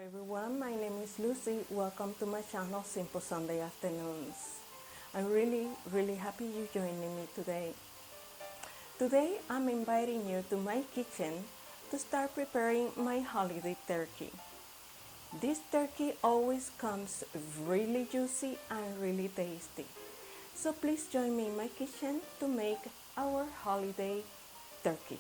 everyone, my name is Lucy. Welcome to my channel, Simple Sunday Afternoons. I'm really happy you joining me today. Today, I'm inviting you to my kitchen to start preparing my holiday turkey. This turkey always comes really juicy and really tasty. So please join me in my kitchen to make our holiday turkey.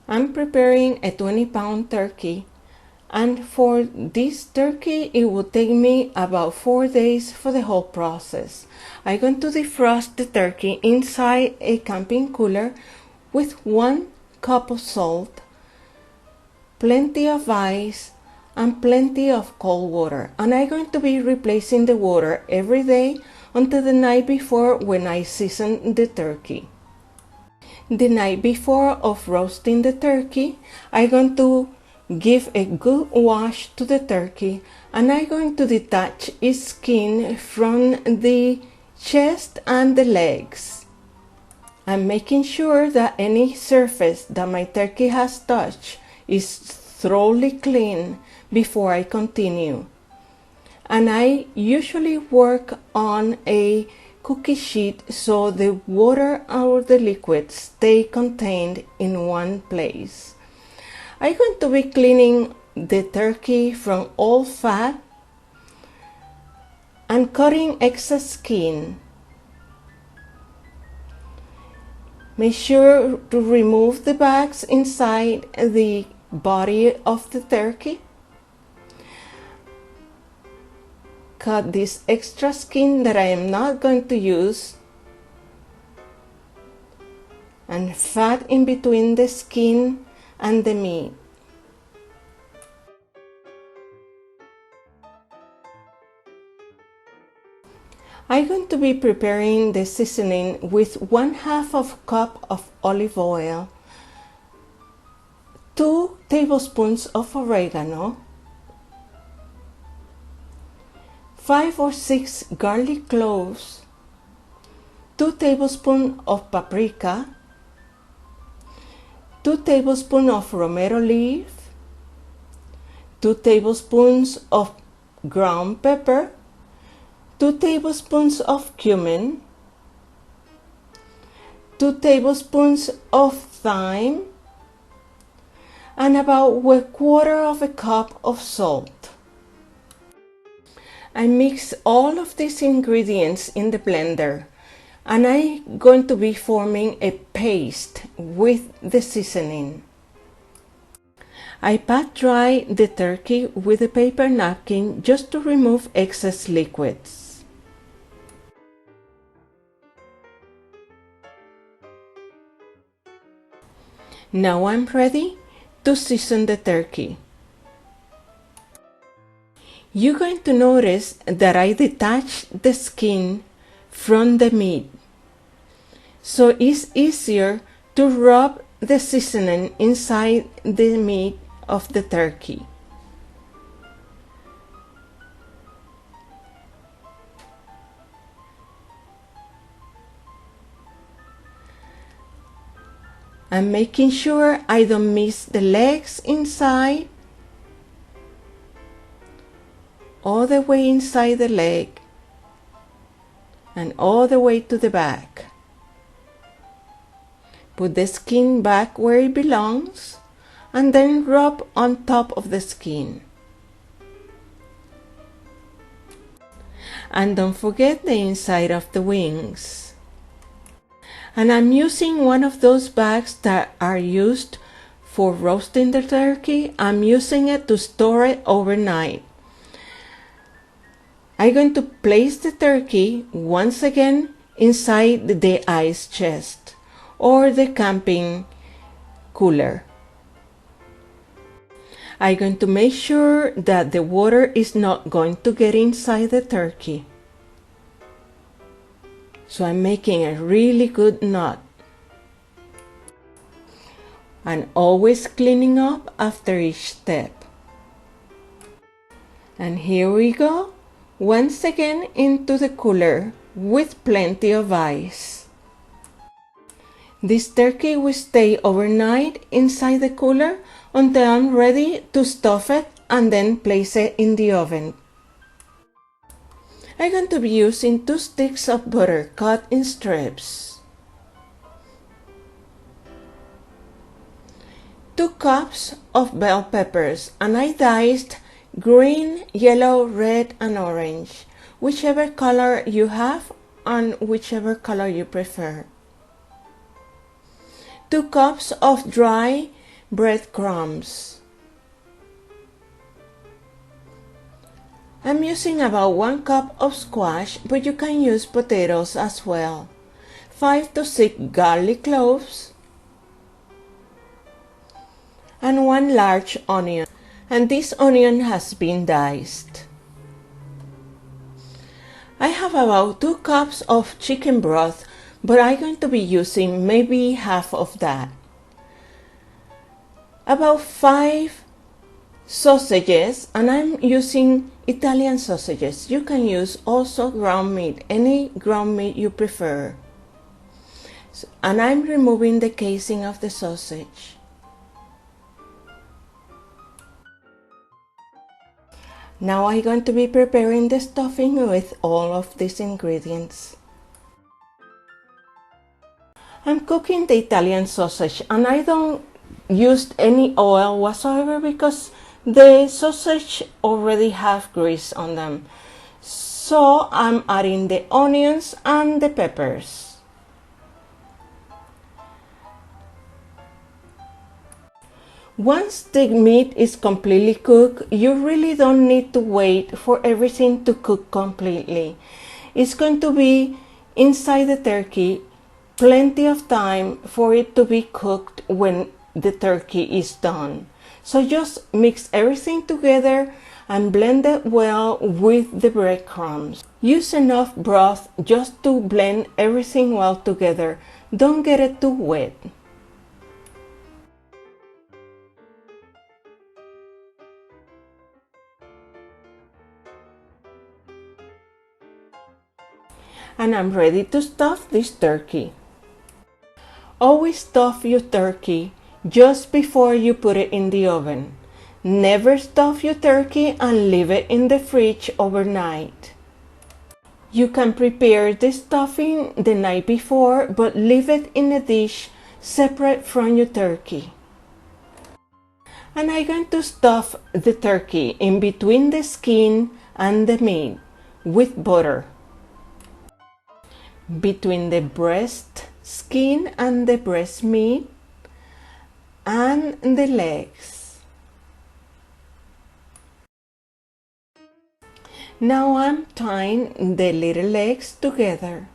I'm preparing a 20-pound turkey, and for this turkey it will take me about 4 days for the whole process. I'm going to defrost the turkey inside a camping cooler with 1 cup of salt, plenty of ice, and plenty of cold water. And I'm going to be replacing the water every day until the night before when I season the turkey. The night before of roasting the turkey, I'm going to give a good wash to the turkey, and I'm going to detach its skin from the chest and the legs. I'm making sure that any surface that my turkey has touched is thoroughly clean before I continue. And I usually work on a cookie sheet so the water or the liquid stay contained in one place. I'm going to be cleaning the turkey from all fat and cutting excess skin. Make sure to remove the bags inside the body of the turkey. Cut this extra skin that I am not going to use, and fat in between the skin and the meat. I'm going to be preparing the seasoning with 1/2 cup of olive oil, 2 tablespoons of oregano, 5 or 6 garlic cloves, 2 tablespoons of paprika, 2 tablespoons of Romero leaf, 2 tablespoons of ground pepper, 2 tablespoons of cumin, 2 tablespoons of thyme, and about 1/4 cup of salt. I mix all of these ingredients in the blender, and I'm going to be forming a paste with the seasoning. I pat dry the turkey with a paper napkin just to remove excess liquids. Now I'm ready to season the turkey. You're going to notice that I detached the skin from the meat, so it's easier to rub the seasoning inside the meat of the turkey. I'm making sure I don't miss the legs inside, all the way inside the leg and all the way to the back. Put the skin back where it belongs and then rub on top of the skin. And don't forget the inside of the wings. And I'm using one of those bags that are used for roasting the turkey. I'm using it to store it overnight. I'm going to place the turkey once again inside the ice chest or the camping cooler. I'm going to make sure that the water is not going to get inside the turkey. So I'm making a really good knot. And always cleaning up after each step. And here we go, once again into the cooler with plenty of ice. This turkey will stay overnight inside the cooler until I'm ready to stuff it and then place it in the oven. I'm going to be using 2 sticks of butter cut in strips, 2 cups of bell peppers, and I diced green, yellow, red, and orange, whichever color you have and whichever color you prefer. 2 cups of dry breadcrumbs. I'm using about 1 cup of squash, but you can use potatoes as well. 5 to 6 garlic cloves, and 1 large onion. And this onion has been diced. I have about 2 cups of chicken broth, but I'm going to be using maybe half of that. About 5 sausages, and I'm using Italian sausages. You can use also ground meat, any ground meat you prefer. And I'm removing the casing of the sausage. Now I'm going to be preparing the stuffing with all of these ingredients. I'm cooking the Italian sausage, and I don't use any oil whatsoever because the sausage already have grease on them. So I'm adding the onions and the peppers. Once the meat is completely cooked, you really don't need to wait for everything to cook completely. It's going to be inside the turkey plenty of time for it to be cooked when the turkey is done. So just mix everything together and blend it well with the breadcrumbs. Use enough broth just to blend everything well together. Don't get it too wet. And I'm ready to stuff this turkey. Always stuff your turkey just before you put it in the oven. Never stuff your turkey and leave it in the fridge overnight. You can prepare the stuffing the night before, but leave it in a dish separate from your turkey. And I'm going to stuff the turkey in between the skin and the meat with butter. Between the breast skin and the breast meat and the legs. Now I'm tying the little legs together.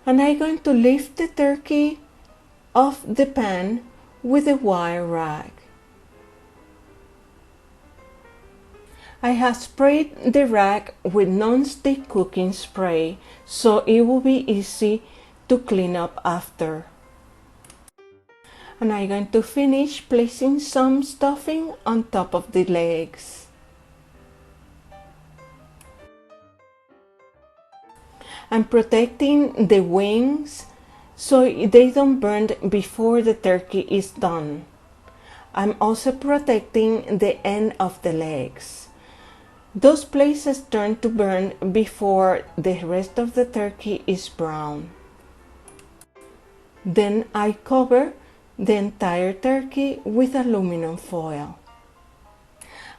And I'm going to lift the turkey off the pan with a wire rag. I have sprayed the rag with non-stick cooking spray so it will be easy to clean up after. And I'm going to finish placing some stuffing on top of the legs. I'm protecting the wings so they don't burn before the turkey is done. I'm also protecting the end of the legs. Those places turn to burn before the rest of the turkey is brown. Then I cover the entire turkey with aluminum foil.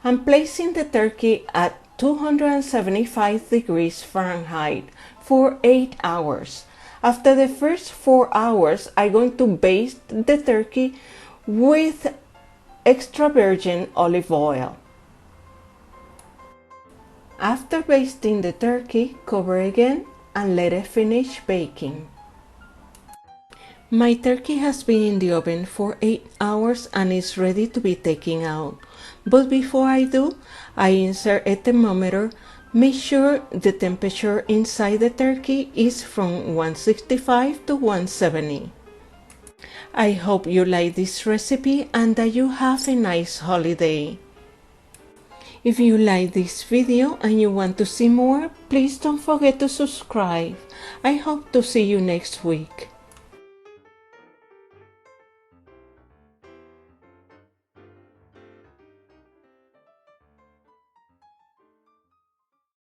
I'm placing the turkey at 275 degrees Fahrenheit for 8 hours. After the first 4 hours, I'm going to baste the turkey with extra virgin olive oil. After basting the turkey, cover again and let it finish baking. My turkey has been in the oven for 8 hours and is ready to be taken out. But before I do, I insert a thermometer. Make sure the temperature inside the turkey is from 165 to 170. I hope you like this recipe and that you have a nice holiday. If you like this video and you want to see more, please don't forget to subscribe. I hope to see you next week.